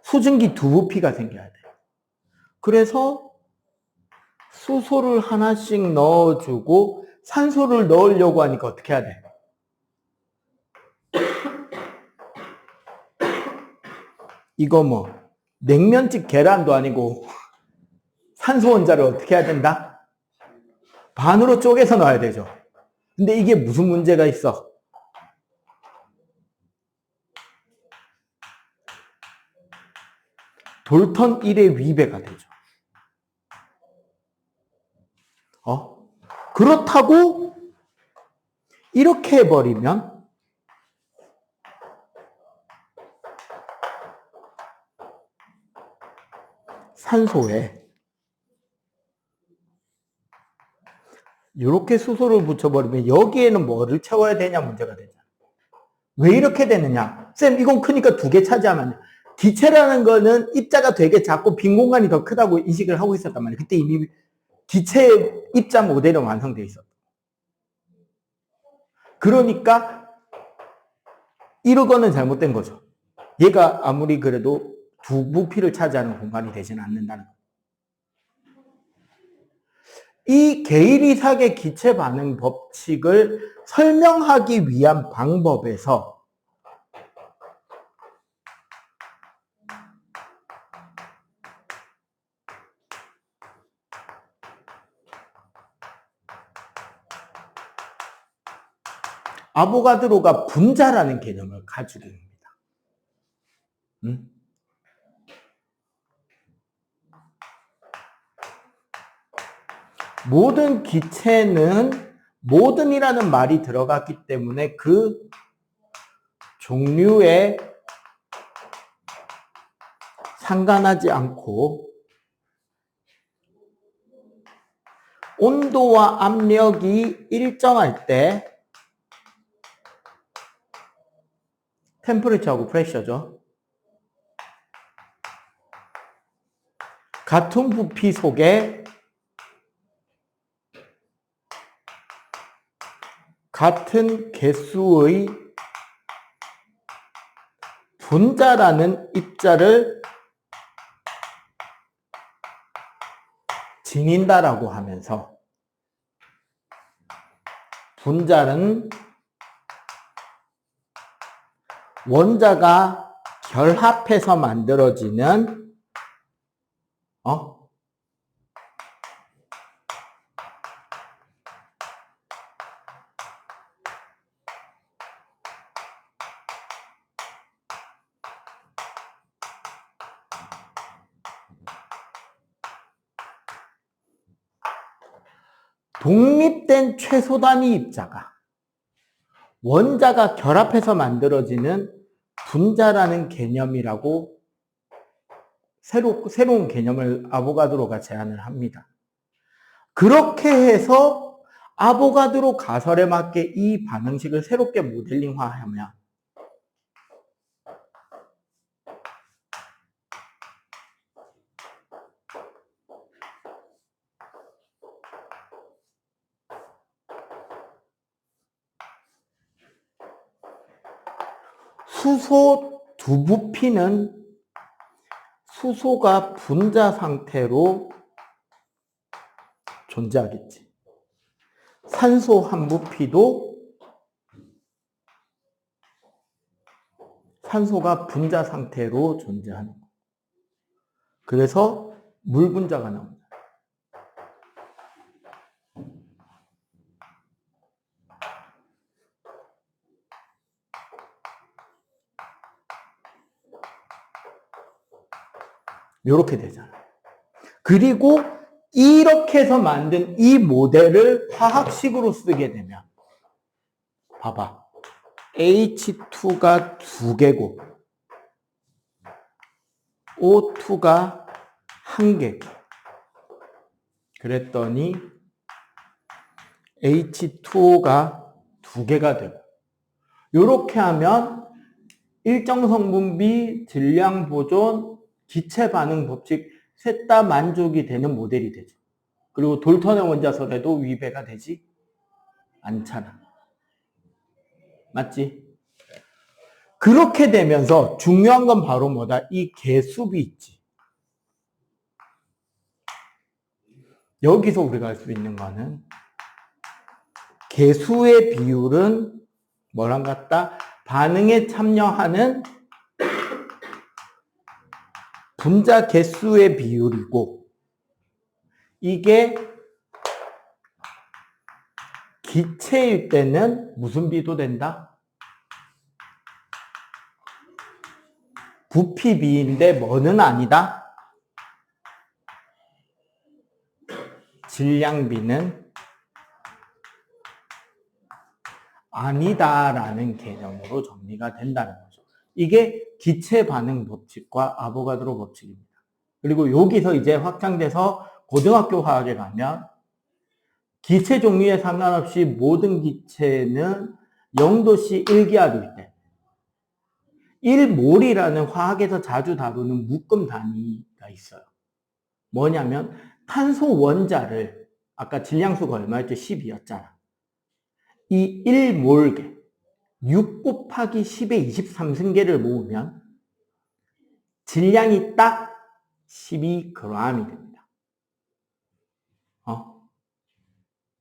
수증기 2부피가 생겨야 돼. 그래서 수소를 하나씩 넣어주고 산소를 넣으려고 하니까 어떻게 해야 돼? 이거 뭐 냉면집 계란도 아니고 산소 원자를 어떻게 해야 된다? 반으로 쪼개서 넣어야 되죠. 근데 이게 무슨 문제가 있어? 돌턴 1의 위배가 되죠. 그렇다고 이렇게 해버리면 산소에 이렇게 수소를 붙여버리면 여기에는 뭐를 채워야 되냐 문제가 되잖아. 왜 이렇게 되느냐? 쌤, 이건 크니까 2개 차지하면 기체라는 거는 입자가 되게 작고 빈 공간이 더 크다고 인식을 하고 있었단 말이에요. 그때 이미 기체의 입자 모델은 완성되어 있었다. 그러니까 이거는 잘못된 거죠. 얘가 아무리 그래도 2부피를 차지하는 공간이 되지는 않는다는 거. 이 게이리삭의 기체 반응 법칙을 설명하기 위한 방법에서 아보가드로가 분자라는 개념을 가지고 있습니다. 모든 기체는 모든이라는 말이 들어갔기 때문에 그 종류에 상관하지 않고 온도와 압력이 일정할 때 템퍼레처하고 프레셔죠. 같은 부피 속에 같은 개수의 분자라는 입자를 지닌다라고 하면서 분자는 원자가 결합해서 만들어지는 독립된 최소 단위 입자가 원자가 결합해서 만들어지는 분자라는 개념이라고 새로운 개념을 아보가드로가 제안을 합니다. 그렇게 해서 아보가드로 가설에 맞게 이 반응식을 새롭게 모델링화하면 수소 두 부피는 수소가 분자 상태로 존재하겠지. 산소 한 부피도 산소가 분자 상태로 존재하는 거. 그래서 물 분자가 나옵니다. 이렇게 되잖아요. 그리고 이렇게 해서 만든 이 모델을 화학식으로 쓰게 되면 봐봐. H2가 2개고 O2가 1개고 그랬더니 H2O가 2개가 되고 이렇게 하면 일정 성분비, 질량 보존, 기체 반응 법칙 셋 다 만족이 되는 모델이 되죠. 그리고 돌턴의 원자설에도 위배가 되지 않잖아. 맞지? 그렇게 되면서 중요한 건 바로 뭐다? 이 개수비 있지. 여기서 우리가 알 수 있는 거는 개수의 비율은 뭐랑 같다? 반응에 참여하는 분자 개수의 비율이고 이게 기체일 때는 무슨 비도 된다? 부피비인데 뭐는 아니다? 질량비는 아니다라는 개념으로 정리가 된다는 거죠. 이게 기체 반응 법칙과 아보가드로 법칙입니다. 그리고 여기서 이제 확장돼서 고등학교 화학에 가면 기체 종류에 상관없이 모든 기체는 0도씨 1기압일 때 1몰이라는 화학에서 자주 다루는 묶음 단위가 있어요. 뭐냐면 탄소 원자를 아까 질량수가 얼마였죠? 10이었잖아. 이 1몰 6 곱하기 10의 23승계를 모으면 질량이 딱 12g이 됩니다.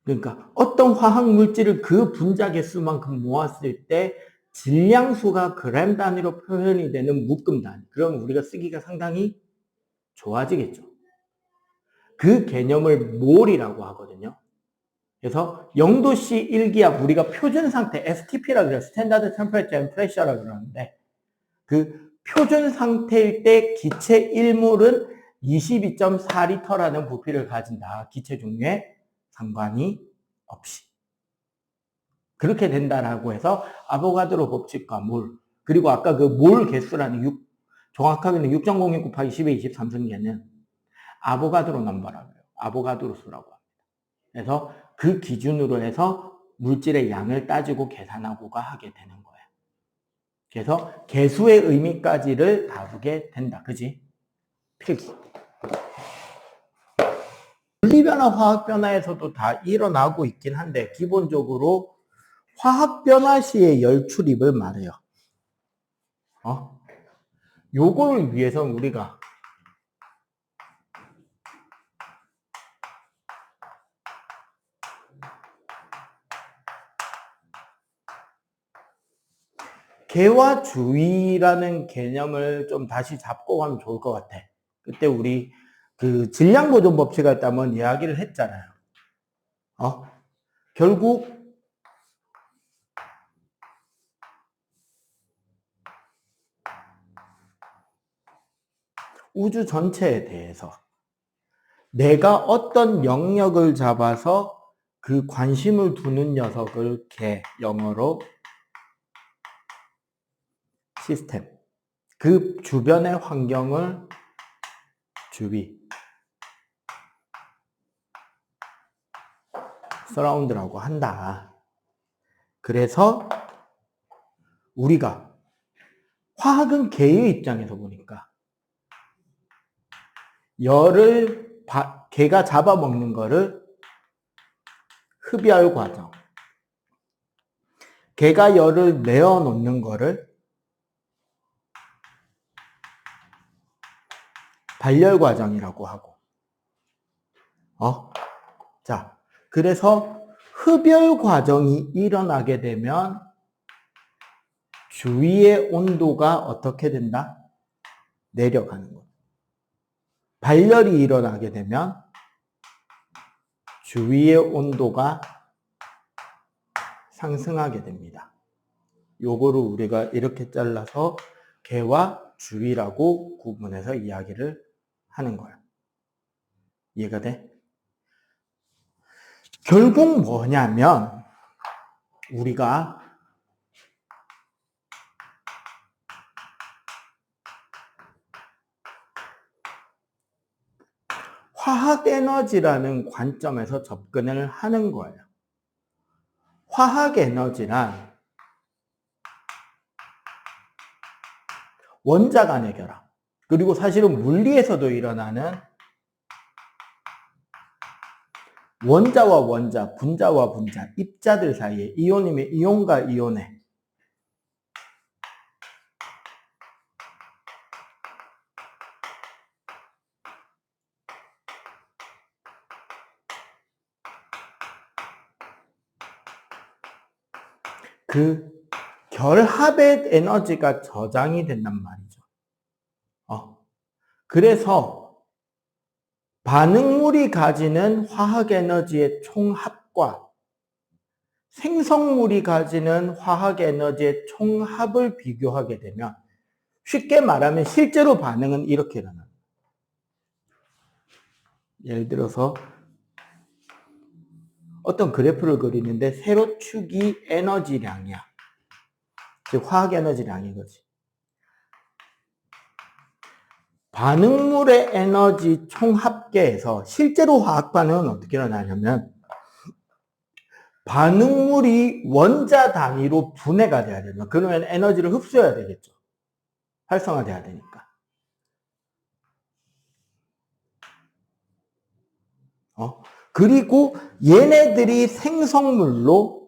그러니까 어떤 화학 물질을 그 분자 개수만큼 모았을 때 질량수가 그램 단위로 표현이 되는 묶음 단위. 그럼 우리가 쓰기가 상당히 좋아지겠죠. 그 개념을 몰이라고 하거든요. 그래서 0도씨 1기압 우리가 표준 상태 STP라 그래요. 스탠다드 템퍼레처 앤 프레셔라 그러는데 그 표준 상태일 때 기체 1몰은 22.4리터라는 부피를 가진다. 기체 종류에 상관이 없이. 그렇게 된다라고 해서 아보가드로 법칙과 몰 그리고 아까 그 몰 개수라는 정확하게는 6.06 곱하기 10의 23승계는 아보가드로 넘버라고 해요. 아보가드로 수라고 합니다. 그래서 그 기준으로 해서 물질의 양을 따지고 계산하고가 하게 되는 거예요. 그래서 개수의 의미까지를 다루게 된다. 그지? 필기. 물리변화, 화학변화에서도 다 일어나고 있긴 한데 기본적으로 화학변화 시의 열출입을 말해요. 요거를 위해서는 우리가 개와 주위라는 개념을 좀 다시 잡고 가면 좋을 것 같아. 그때 우리 그 질량 보존 법칙을 한번 이야기를 했잖아요. 결국 우주 전체에 대해서 내가 어떤 영역을 잡아서 그 관심을 두는 녀석을 개, 영어로 시스템, 그 주변의 환경을 주위, 서라운드라고 한다. 그래서 우리가 화학은 개의 입장에서 보니까 열을 개가 잡아먹는 거를 흡열 과정, 개가 열을 내어놓는 거를 발열 과정이라고 하고, 자, 그래서 흡열 과정이 일어나게 되면 주위의 온도가 어떻게 된다? 내려가는 것. 발열이 일어나게 되면 주위의 온도가 상승하게 됩니다. 요거를 우리가 이렇게 잘라서 개와 주위라고 구분해서 이야기를 하는 거예요. 이해가 돼? 결국 뭐냐면 우리가 화학 에너지라는 관점에서 접근을 하는 거예요. 화학 에너지란 원자 간의 결합, 그리고 사실은 물리에서도 일어나는 원자와 원자, 분자와 분자, 입자들 사이에 이온이면 이온과 이온의 그 결합의 에너지가 저장이 된단 말이죠. 그래서 반응물이 가지는 화학 에너지의 총합과 생성물이 가지는 화학 에너지의 총합을 비교하게 되면 쉽게 말하면 실제로 반응은 이렇게 일어나요. 예를 들어서 어떤 그래프를 그리는데 세로축이 에너지량이야. 즉 화학 에너지량인 거지. 반응물의 에너지 총합계에서 실제로 화학 반응은 어떻게 일어나냐면 반응물이 원자 단위로 분해가 돼야 되면, 그러면 에너지를 흡수해야 되겠죠. 활성화돼야 되니까. 그리고 얘네들이 생성물로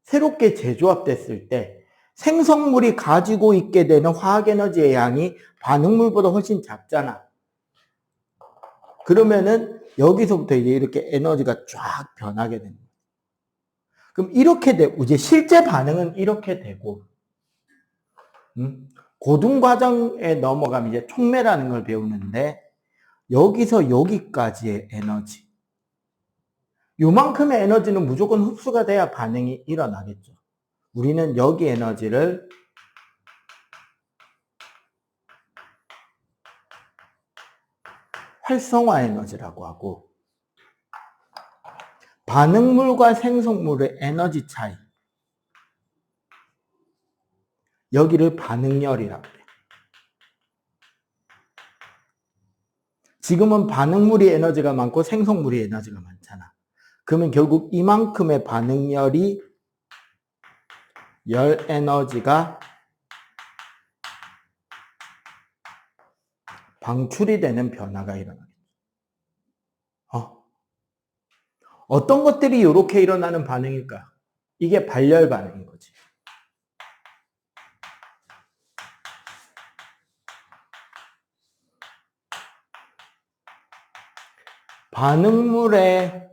새롭게 재조합됐을 때 생성물이 가지고 있게 되는 화학 에너지의 양이 반응물보다 훨씬 작잖아. 그러면은 여기서부터 이제 이렇게 에너지가 쫙 변하게 됩니다. 그럼 이렇게 되고, 이제 실제 반응은 이렇게 되고, 고등 과정에 넘어가면 이제 촉매라는 걸 배우는데, 여기서 여기까지의 에너지, 요만큼의 에너지는 무조건 흡수가 돼야 반응이 일어나겠죠. 우리는 여기 에너지를 활성화 에너지라고 하고, 반응물과 생성물의 에너지 차이, 여기를 반응열이라고 해요. 지금은 반응물이 에너지가 많고 생성물이 에너지가 많잖아. 그러면 결국 이만큼의 반응열이 열 에너지가 방출이 되는 변화가 일어나겠죠. 어떤 것들이 이렇게 일어나는 반응일까? 이게 발열 반응인 거지. 반응물의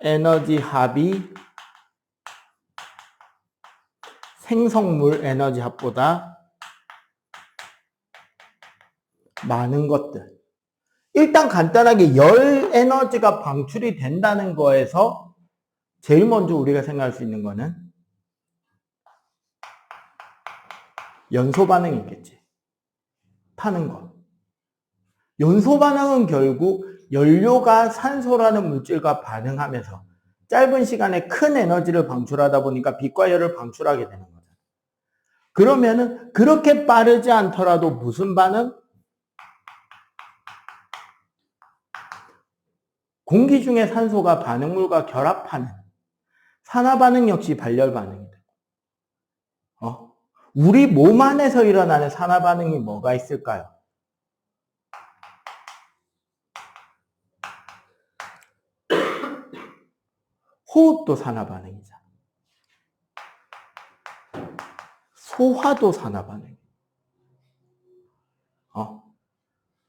에너지 합이 생성물 에너지 합보다 많은 것들. 일단 간단하게 열 에너지가 방출이 된다는 거에서 제일 먼저 우리가 생각할 수 있는 거는 연소 반응이 있겠지. 타는 거. 연소 반응은 결국 연료가 산소라는 물질과 반응하면서 짧은 시간에 큰 에너지를 방출하다 보니까 빛과 열을 방출하게 되는 거잖아. 그러면은 그렇게 빠르지 않더라도 무슨 반응? 공기 중에 산소가 반응물과 결합하는 산화 반응 역시 발열 반응이 돼. 우리 몸 안에서 일어나는 산화 반응이 뭐가 있을까요? 호흡도 산화 반응이잖아. 소화도 산화 반응.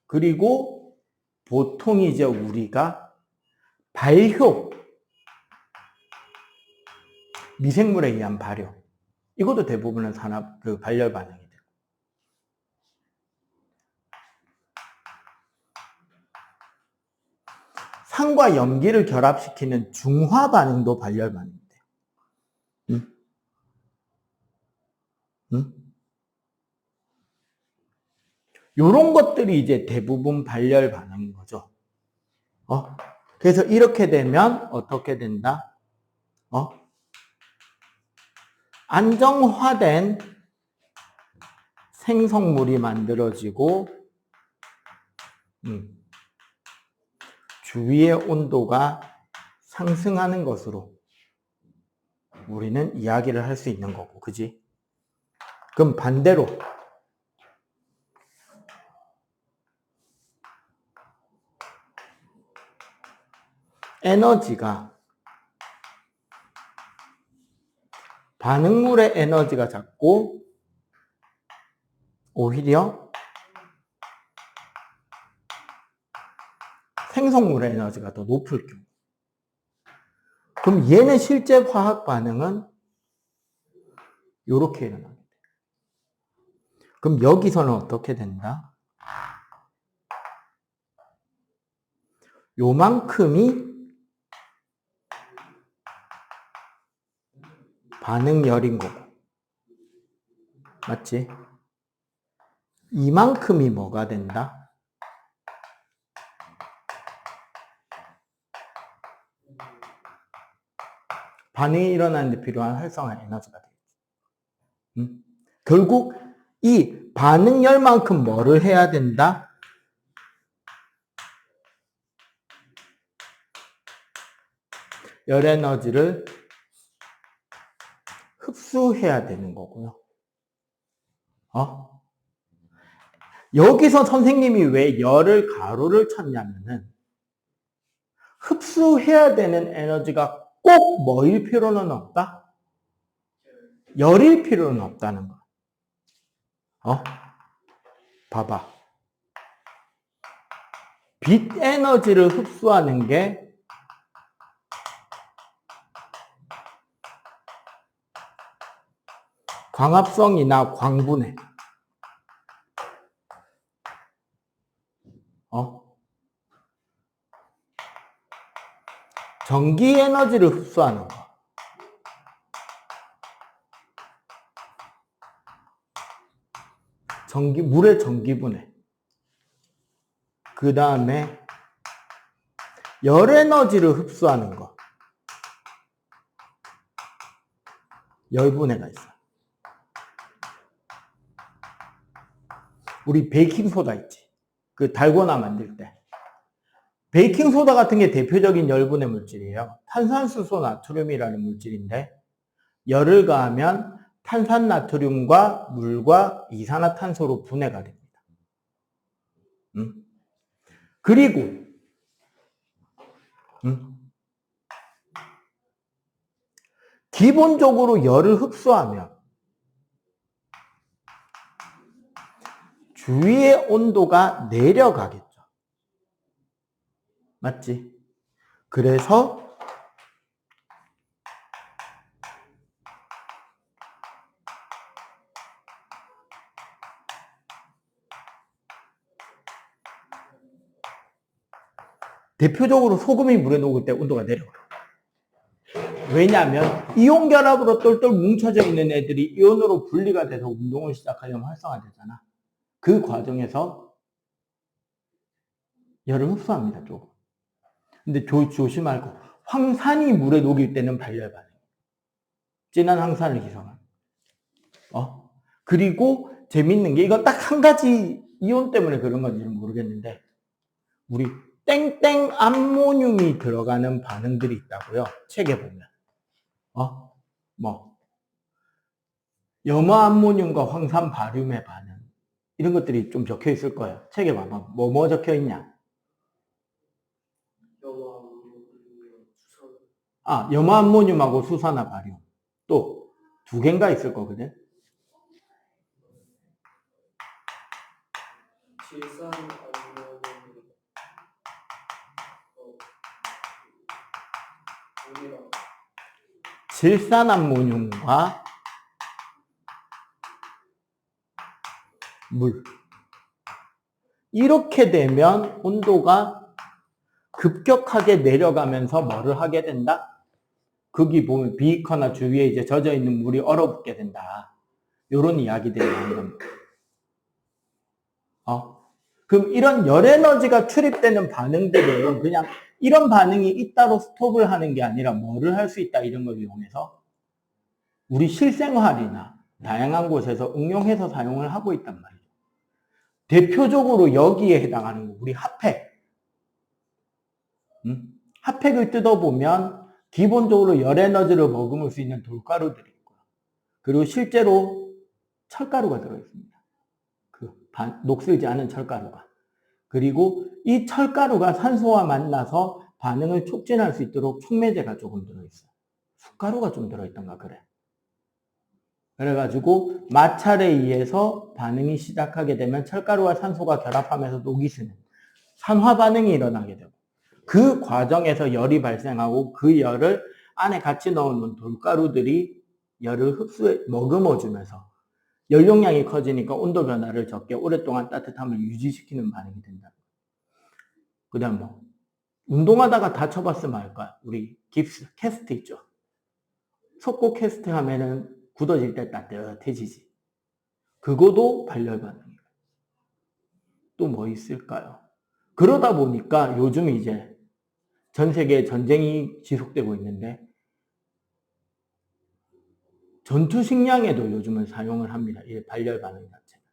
그리고 보통 이제 우리가 발효, 미생물에 의한 발효, 이것도 대부분은 발열 반응이 돼요. 산과 염기를 결합시키는 중화 반응도 발열 반응이 돼요. 요런 것들이 이제 대부분 발열 반응인 거죠. 그래서 이렇게 되면 어떻게 된다? 안정화된 생성물이 만들어지고 주위의 온도가 상승하는 것으로 우리는 이야기를 할 수 있는 거고, 그지? 그럼 반대로 에너지가 반응물의 에너지가 작고 오히려 생성물의 에너지가 더 높을 경우, 그럼 얘는 실제 화학 반응은 이렇게 일어나게 돼. 그럼 여기서는 어떻게 된다? 요만큼이 반응열인 거고, 맞지? 이만큼이 뭐가 된다? 반응이 일어나는데 필요한 활성화 에너지가 되겠지. 결국 이 반응열만큼 뭐를 해야 된다? 열 에너지를 흡수해야 되는 거고요. 여기서 선생님이 왜 열을 가로를 쳤냐면은 흡수해야 되는 에너지가 꼭 뭐일 필요는 없다? 열일 필요는 없다는 거. 봐봐. 빛 에너지를 흡수하는 게 광합성이나 광분해. 전기 에너지를 흡수하는 거. 물의 전기분해. 그 다음에 열 에너지를 흡수하는 거. 열분해가 있어요. 우리 베이킹소다 있지. 그 달고나 만들 때. 베이킹소다 같은 게 대표적인 열분해 물질이에요. 탄산수소 나트륨이라는 물질인데 열을 가하면 탄산나트륨과 물과 이산화탄소로 분해가 됩니다. 그리고 기본적으로 열을 흡수하면 주위의 온도가 내려가겠죠. 맞지? 그래서 대표적으로 소금이 물에 녹을 때 온도가 내려가요. 왜냐하면 이온 결합으로 똘똘 뭉쳐져 있는 애들이 이온으로 분리가 돼서 운동을 시작하려면 활성화되잖아. 그 과정에서 열을 흡수합니다, 조금. 근데 조심할 거. 황산이 물에 녹일 때는 발열 반응. 진한 황산을 희석합니다. 그리고 재밌는 게 이건 딱 한 가지 이온 때문에 그런 건지는 모르겠는데 우리 땡땡 암모늄이 들어가는 반응들이 있다고요. 책에 보면. 염화 암모늄과 황산 바륨의 반응. 이런 것들이 좀 적혀 있을 거예요. 책에 봐봐. 뭐 적혀 있냐? 염화 암모늄하고 수산화 바륨. 또 두 개인가 있을 거거든. 질산 암모늄 물이랑 질산 암모늄과 물. 이렇게 되면 온도가 급격하게 내려가면서 뭐를 하게 된다? 거기 보면 비커나 주위에 이제 젖어 있는 물이 얼어붙게 된다. 요런 이야기들이 나오는 겁니다. 그럼 이런 열 에너지가 출입되는 반응들은 그냥 이런 반응이 있다로 스톱을 하는 게 아니라 뭐를 할 수 있다 이런 걸 이용해서 우리 실생활이나 다양한 곳에서 응용해서 사용을 하고 있단 말이죠. 대표적으로 여기에 해당하는 거 우리 핫팩. 핫팩을 뜯어보면 기본적으로 열 에너지를 머금을 수 있는 돌가루들이 있고요. 그리고 실제로 철가루가 들어있습니다. 녹슬지 않은 철가루가. 그리고 이 철가루가 산소와 만나서 반응을 촉진할 수 있도록 촉매제가 조금 들어있어요. 숯가루가 좀 들어있던가 그래. 그래가지고 마찰에 의해서 반응이 시작하게 되면 철가루와 산소가 결합하면서 녹이 스는 산화 반응이 일어나게 되고 그 과정에서 열이 발생하고 그 열을 안에 같이 넣어놓은 돌가루들이 열을 머금어주면서 연료량이 커지니까 온도 변화를 적게 오랫동안 따뜻함을 유지시키는 반응이 된다. 그 다음 운동하다가 다쳐봤으면 알까요? 우리 깁스, 캐스트 있죠? 석고 캐스트 하면은 굳어질 때 따뜻해지지. 그거도 발열 반응이에요. 또 뭐 있을까요? 그러다 보니까 요즘 이제 전 세계에 전쟁이 지속되고 있는데 전투 식량에도 요즘은 사용을 합니다. 이 발열 반응 자체가.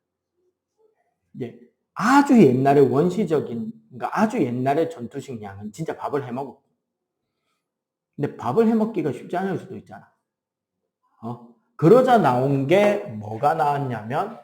이제 아주 옛날에 원시적인, 그러니까 아주 옛날에 전투 식량은 진짜 밥을 해 먹었고, 근데 밥을 해 먹기가 쉽지 않을 수도 있잖아. 그러자 나온 게 뭐가 나왔냐면